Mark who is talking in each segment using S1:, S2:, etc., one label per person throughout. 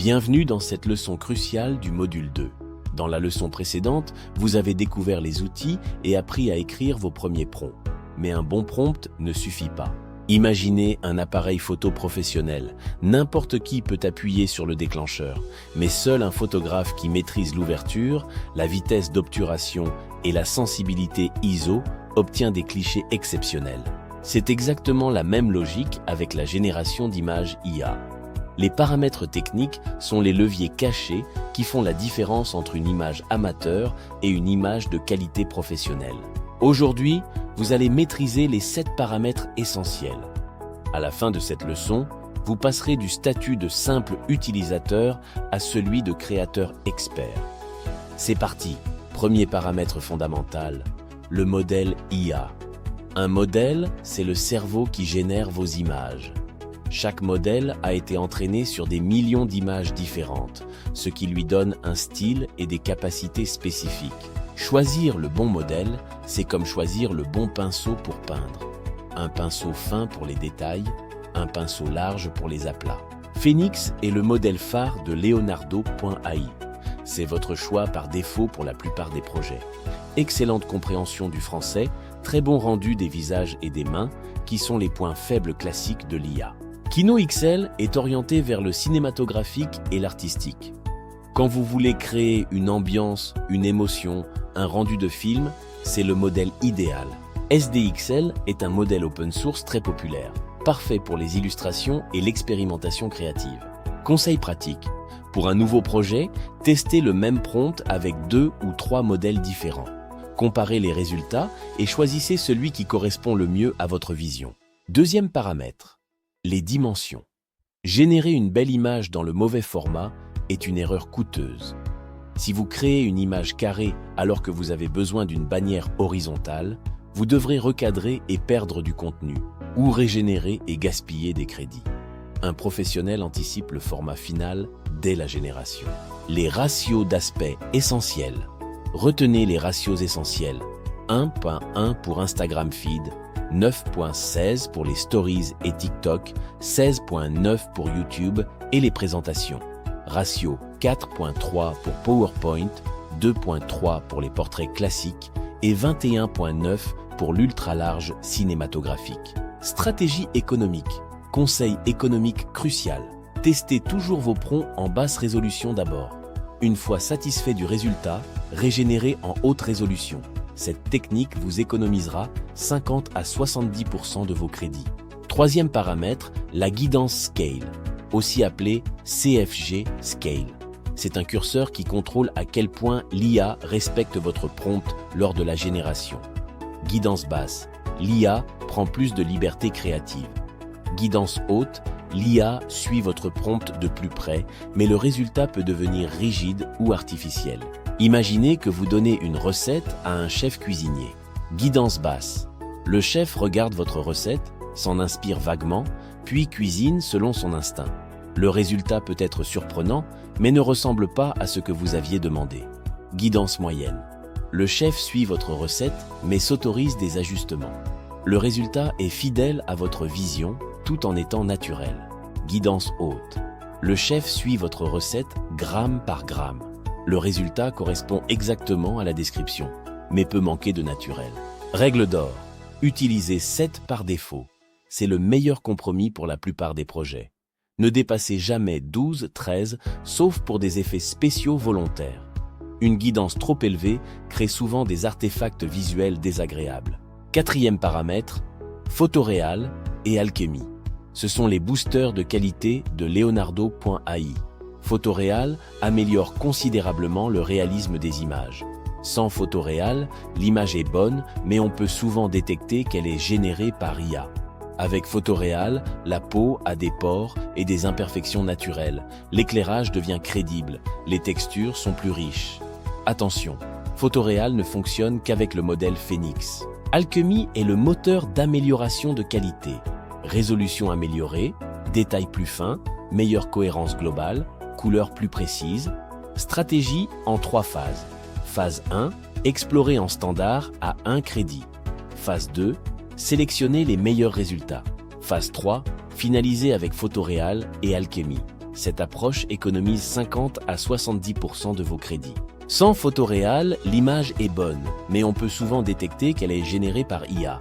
S1: Bienvenue dans cette leçon cruciale du module 2. Dans la leçon précédente, vous avez découvert les outils et appris à écrire vos premiers prompts. Mais un bon prompt ne suffit pas. Imaginez un appareil photo professionnel. N'importe qui peut appuyer sur le déclencheur, mais seul un photographe qui maîtrise l'ouverture, la vitesse d'obturation et la sensibilité ISO obtient des clichés exceptionnels. C'est exactement la même logique avec la génération d'images IA. Les paramètres techniques sont les leviers cachés qui font la différence entre une image amateur et une image de qualité professionnelle. Aujourd'hui, vous allez maîtriser les 7 paramètres essentiels. À la fin de cette leçon, vous passerez du statut de simple utilisateur à celui de créateur expert. C'est parti. Premier paramètre fondamental, le modèle IA. Un modèle, c'est le cerveau qui génère vos images. Chaque modèle a été entraîné sur des millions d'images différentes, ce qui lui donne un style et des capacités spécifiques. Choisir le bon modèle, c'est comme choisir le bon pinceau pour peindre. Un pinceau fin pour les détails, un pinceau large pour les aplats. Phoenix est le modèle phare de Leonardo.ai. C'est votre choix par défaut pour la plupart des projets. Excellente compréhension du français, très bon rendu des visages et des mains, qui sont les points faibles classiques de l'IA. Kino XL est orienté vers le cinématographique et l'artistique. Quand vous voulez créer une ambiance, une émotion, un rendu de film, c'est le modèle idéal. SDXL est un modèle open source très populaire, parfait pour les illustrations et l'expérimentation créative. Conseil pratique. Pour un nouveau projet, testez le même prompt avec 2 ou 3 modèles différents. Comparez les résultats et choisissez celui qui correspond le mieux à votre vision. Deuxième paramètre. Les dimensions. Générer une belle image dans le mauvais format est une erreur coûteuse. Si vous créez une image carrée alors que vous avez besoin d'une bannière horizontale, vous devrez recadrer et perdre du contenu, ou régénérer et gaspiller des crédits. Un professionnel anticipe le format final dès la génération. Les ratios d'aspect essentiels. Retenez les ratios essentiels. 1.1 pour Instagram Feed, 9.16 pour les Stories et TikTok, 16.9 pour YouTube et les présentations. Ratio 4.3 pour PowerPoint, 2.3 pour les portraits classiques et 21.9 pour l'ultra large cinématographique. Stratégie économique. Conseil économique crucial. Testez toujours vos prompts en basse résolution d'abord. Une fois satisfait du résultat, régénérez en haute résolution. Cette technique vous économisera 50 à 70% de vos crédits. Troisième paramètre, la guidance Scale, aussi appelée CFG Scale. C'est un curseur qui contrôle à quel point l'IA respecte votre prompt lors de la génération. Guidance basse, l'IA prend plus de liberté créative. Guidance haute, l'IA suit votre prompt de plus près, mais le résultat peut devenir rigide ou artificiel. Imaginez que vous donnez une recette à un chef cuisinier. Guidance basse. Le chef regarde votre recette, s'en inspire vaguement, puis cuisine selon son instinct. Le résultat peut être surprenant, mais ne ressemble pas à ce que vous aviez demandé. Guidance moyenne. Le chef suit votre recette, mais s'autorise des ajustements. Le résultat est fidèle à votre vision, tout en étant naturel. Guidance haute. Le chef suit votre recette gramme par gramme. Le résultat correspond exactement à la description, mais peut manquer de naturel. Règle d'or. Utilisez 7 par défaut. C'est le meilleur compromis pour la plupart des projets. Ne dépassez jamais 12-13, sauf pour des effets spéciaux volontaires. Une guidance trop élevée crée souvent des artefacts visuels désagréables. Quatrième paramètre, photoréal et alchimie. Ce sont les boosters de qualité de Leonardo.ai. Photoréal améliore considérablement le réalisme des images. Sans photoréal, l'image est bonne, mais on peut souvent détecter qu'elle est générée par IA. Avec photoréal, la peau a des pores et des imperfections naturelles. L'éclairage devient crédible, les textures sont plus riches. Attention, photoréal ne fonctionne qu'avec le modèle Phoenix. Alchemy est le moteur d'amélioration de qualité. Résolution améliorée, détails plus fins, meilleure cohérence globale, couleurs plus précises. Stratégie en 3 phases. Phase 1, explorer en standard à 1 crédit. Phase 2, sélectionner les meilleurs résultats. Phase 3, finaliser avec photoréal et alchimie. Cette approche économise 50 à 70% de vos crédits. Sans photoréal, l'image est bonne, mais on peut souvent détecter qu'elle est générée par IA.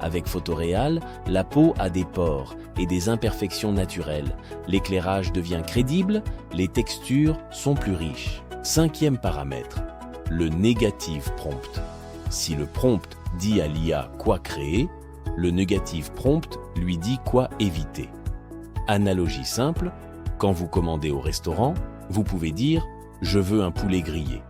S1: Avec photoréal, la peau a des pores et des imperfections naturelles. L'éclairage devient crédible, les textures sont plus riches. 5e paramètre, le negative prompt. Si le prompt dit à l'IA quoi créer, le negative prompt lui dit quoi éviter. Analogie simple, quand vous commandez au restaurant, vous pouvez dire « Je veux un poulet grillé »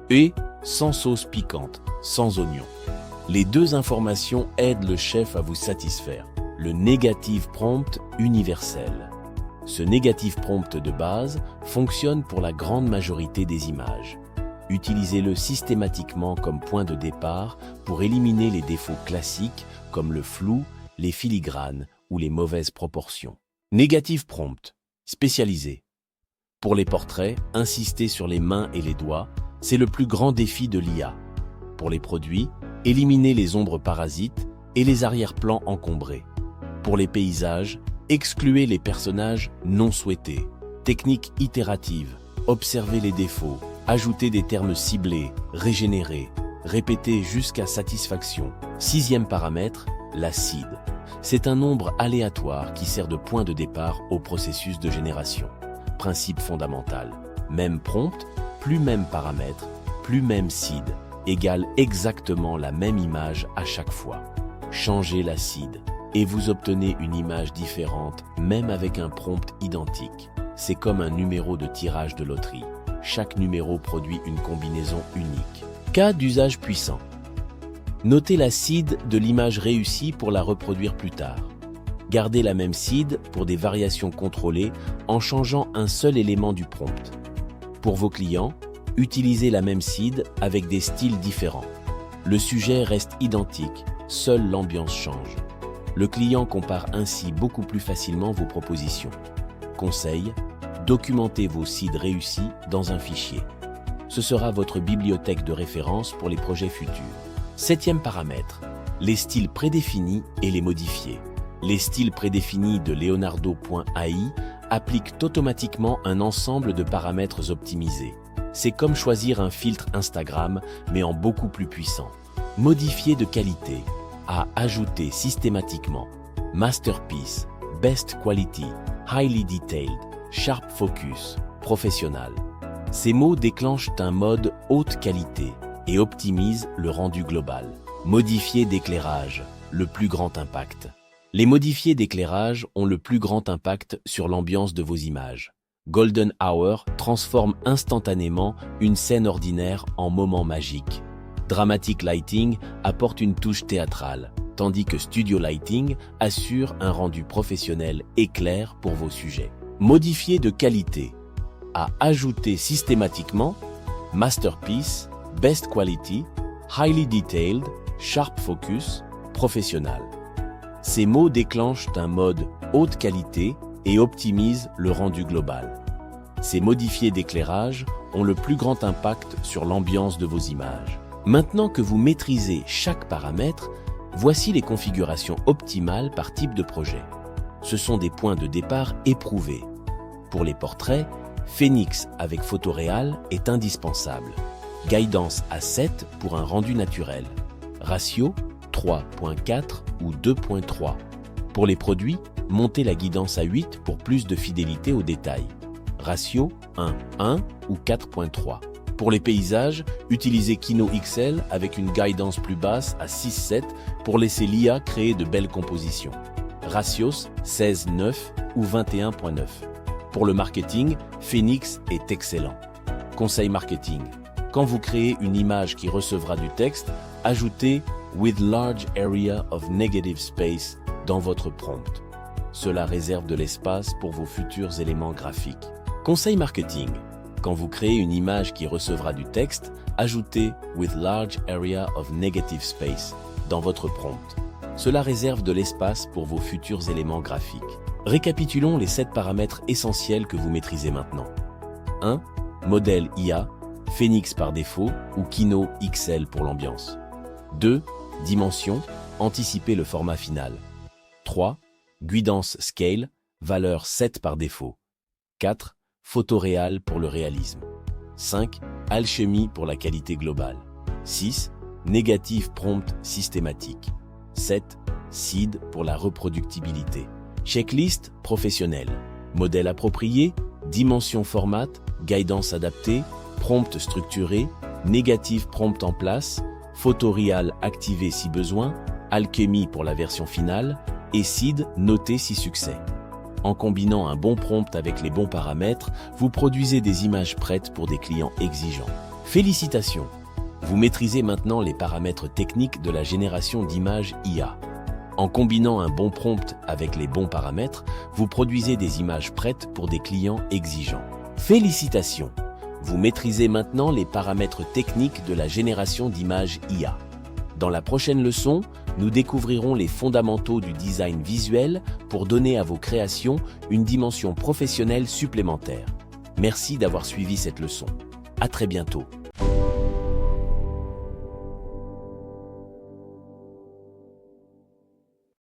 S1: et sans sauce piquante, sans oignon. Les deux informations aident le chef à vous satisfaire. Le negative prompt universel. Ce negative prompt de base fonctionne pour la grande majorité des images. Utilisez-le systématiquement comme point de départ pour éliminer les défauts classiques comme le flou, les filigranes ou les mauvaises proportions. Negative prompt, spécialisé. Pour les portraits, insistez sur les mains et les doigts, c'est le plus grand défi de l'IA. Pour les produits, éliminez les ombres parasites et les arrière-plans encombrés. Pour les paysages, excluez les personnages non souhaités. Technique itérative, observez les défauts, ajoutez des termes ciblés, régénérez, répétez jusqu'à satisfaction. 6e paramètre, la seed. C'est un nombre aléatoire qui sert de point de départ au processus de génération. Principe fondamental, même prompt, plus même paramètre, plus même seed, égale exactement la même image à chaque fois. Changez la seed et vous obtenez une image différente même avec un prompt identique. C'est comme un numéro de tirage de loterie. Chaque numéro produit une combinaison unique. Cas d'usage puissant. Notez la seed de l'image réussie pour la reproduire plus tard. Gardez la même seed pour des variations contrôlées en changeant un seul élément du prompt. Pour vos clients, utilisez la même seed avec des styles différents. Le sujet reste identique, seule l'ambiance change. Le client compare ainsi beaucoup plus facilement vos propositions. Conseil, documentez vos seeds réussis dans un fichier. Ce sera votre bibliothèque de référence pour les projets futurs. 7e paramètre, les styles prédéfinis et les modifier. Les styles prédéfinis de Leonardo.ai appliquent automatiquement un ensemble de paramètres optimisés. C'est comme choisir un filtre Instagram, mais en beaucoup plus puissant. Modifier de qualité, à ajouter systématiquement. Masterpiece, Best Quality, Highly Detailed, Sharp Focus, Professionnel. Ces mots déclenchent un mode haute qualité et optimisent le rendu global. Modifier d'éclairage, le plus grand impact. Les modifiés d'éclairage ont le plus grand impact sur l'ambiance de vos images. Golden Hour transforme instantanément une scène ordinaire en moment magique. Dramatic Lighting apporte une touche théâtrale, tandis que Studio Lighting assure un rendu professionnel et clair pour vos sujets. Modifier de qualité, à ajouter systématiquement Masterpiece, Best Quality, Highly Detailed, Sharp Focus, Professionnel. Ces mots déclenchent un mode haute qualité et optimisent le rendu global. Ces modifiés d'éclairage ont le plus grand impact sur l'ambiance de vos images. Maintenant que vous maîtrisez chaque paramètre, voici les configurations optimales par type de projet. Ce sont des points de départ éprouvés. Pour les portraits, Phoenix avec photoréal est indispensable. Guidance à 7 pour un rendu naturel. Ratio 3.4 ou 2.3. Pour les produits, montez la guidance à 8 pour plus de fidélité aux détails. Ratio 1.1 ou 4.3. Pour les paysages, utilisez Kino XL avec une guidance plus basse à 6.7 pour laisser l'IA créer de belles compositions. Ratios 16.9 ou 21.9. Pour le marketing, Phoenix est excellent. Conseil marketing. Quand vous créez une image qui recevra du texte, ajoutez « with large area of negative space » dans votre prompt. Cela réserve de l'espace pour vos futurs éléments graphiques. Conseil marketing. Quand vous créez une image qui recevra du texte, ajoutez « with large area of negative space » dans votre prompt. Cela réserve de l'espace pour vos futurs éléments graphiques. Récapitulons les 7 paramètres essentiels que vous maîtrisez maintenant. 1. Modèle IA, Phoenix par défaut ou Kino XL pour l'ambiance. 2. Dimension, anticipez le format final. 3. Guidance Scale, valeur 7 par défaut. 4. Photoréal pour le réalisme. 5. Alchimie pour la qualité globale. 6. Négative prompt systématique. 7. SID pour la reproductibilité. Checklist professionnelle. Modèle approprié, dimension format, guidance adaptée, prompt structuré, négative prompt en place, photoréal activé si besoin, alchimie pour la version finale et SID noté si succès. En combinant un bon prompt avec les bons paramètres, vous produisez des images prêtes pour des clients exigeants. Félicitations! Vous maîtrisez maintenant les paramètres techniques de la génération d'images IA. En combinant un bon prompt avec les bons paramètres, vous produisez des images prêtes pour des clients exigeants. Félicitations! Vous maîtrisez maintenant les paramètres techniques de la génération d'images IA. Dans la prochaine leçon, nous découvrirons les fondamentaux du design visuel pour donner à vos créations une dimension professionnelle supplémentaire. Merci d'avoir suivi cette leçon. À très bientôt.